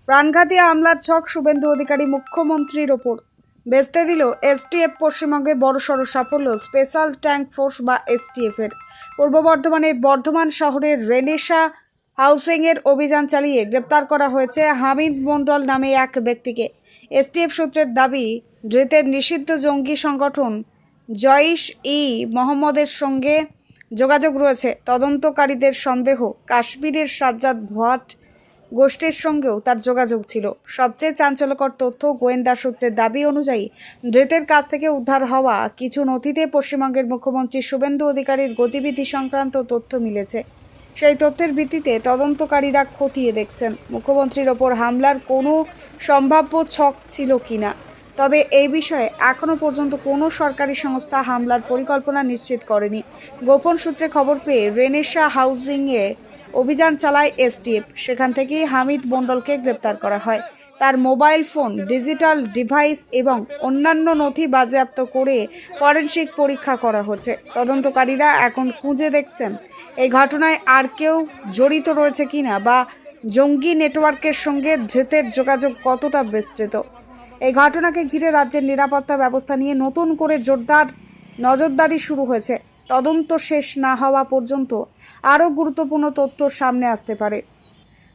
প্রাণঘাতী হামলার ছক শুভেন্দু অধিকারী মুখ্যমন্ত্রীর ওপর। বেচতে দিল এসটিএফ। পশ্চিমবঙ্গে বড়সড় সাফল্য স্পেশাল ট্যাঙ্ক ফোর্স বা এসটিএফ এর। পূর্ব বর্ধমানের বর্ধমান শহরের রেনেসা হাউসিংয়ের অভিযান চালিয়ে গ্রেপ্তার করা হয়েছে হামিদ মণ্ডল নামে এক ব্যক্তিকে। এসটিএফ সূত্রের দাবি, ধৃতের নিষিদ্ধ জঙ্গি সংগঠন জইশ-ই মোহাম্মদের সঙ্গে যোগাযোগ রয়েছে। তদন্তকারীদের সন্দেহ কাশ্মীরের সাজ্জাদ ভাট গোষ্ঠীর সঙ্গেও তার যোগাযোগ ছিল। সবচেয়ে চাঞ্চল্যকর তথ্য, গোয়েন্দা সূত্রের দাবি অনুযায়ী ধৃতের কাছ থেকে উদ্ধার হওয়া কিছু নথিতে পশ্চিমবঙ্গের মুখ্যমন্ত্রী শুভেন্দু অধিকারীর গতিবিধি সংক্রান্ত তথ্য মিলেছে। সেই তথ্যের ভিত্তিতে তদন্তকারীরা খতিয়ে দেখছেন মুখ্যমন্ত্রীর ওপর হামলার কোনো সম্ভাব্য ছক ছিল কিনা। তবে এই বিষয়ে এখনও পর্যন্ত কোনো সরকারি সংস্থা হামলার পরিকল্পনা নিশ্চিত করেনি। গোপন সূত্রে খবর পেয়ে রেনেসা হাউজিংয়ে অভিযান চালায় এসটিএফ। সেখান থেকেই হামিদ মণ্ডলকে গ্রেপ্তার করা হয়। তার মোবাইল ফোন, ডিজিটাল ডিভাইস এবং অন্যান্য নথি বাজেয়াপ্ত করে ফরেনসিক পরীক্ষা করা হচ্ছে। তদন্তকারীরা এখন খুঁজে দেখছেন এই ঘটনায় আর কেউ জড়িত রয়েছে কিনা বা জঙ্গি নেটওয়ার্কের সঙ্গে ধৃতের যোগাযোগ কতটা বিস্তৃত। এই ঘটনাকে ঘিরে রাজ্যের নিরাপত্তা ব্যবস্থা নিয়ে নতুন করে জোরদার নজরদারি শুরু হয়েছে। তদন্ত শেষ না হওয়া পর্যন্ত আরও গুরুত্বপূর্ণ তথ্য সামনে আসতে পারে।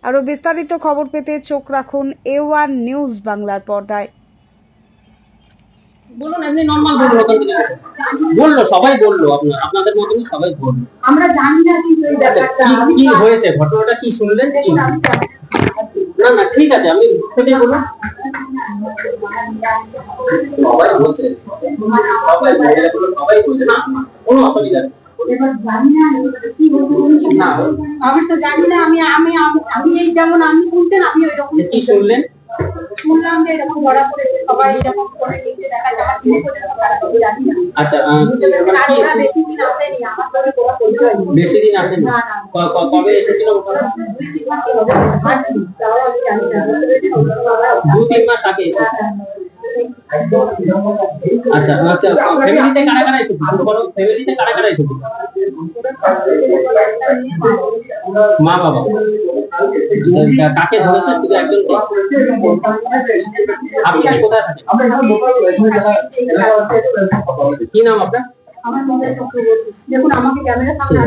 আরও বিস্তারিত খবর পেতে চোখ রাখুন A1 নিউজ বাংলার পর্দায়। বলুন, এমনি নরমাল বলুন। বললো, সবাই বললো, আপনাদের মতনই সবাই বললো। আমরা জানি না কিন্তু এই ব্যাপারটা কি হয়েছে, ঘটনাটা কি শুনলেন? কি না না, ঠিক আছে, আমি থেকে বলুন। সবাই বলছে, সবাই বলছে না, কোনো অসুবিধা নেই। এবার জানি না কি বলবো না, আমি তো জানি না। আমি আমি আমি এই যেমন আমি শুনতেন, আমি ওই রকম কি শুনলেন? শুনলাম যে এরকম ধরা পড়েছে, সবাই এরকম করে লিখে দেখা যায়। আমি কি করে জানি না। আচ্ছা, আমরা বেশি দিন আসেনি, আমার সঙ্গে কোনো পরিচয় নেই। বেশি দিন আসেনি? কবে এসেছিল? 2-3 মাস হবে। তাও আমি জানি না, 2-3 মাস আগে এসেছে। আচ্ছা আচ্ছা, ফ্যামিলিতে কারা কারা এসেছে? ফ্যামিলিতে কারা কারা এসেছে? মা বাবা। কাকে ধরেছে? শুধু একজনকে? আপনি কোথায় থাকেন? কি নাম আপনার? আমার মনে চক্রবর্তী। দেখুন, আমাকে ক্যামেরা সামনে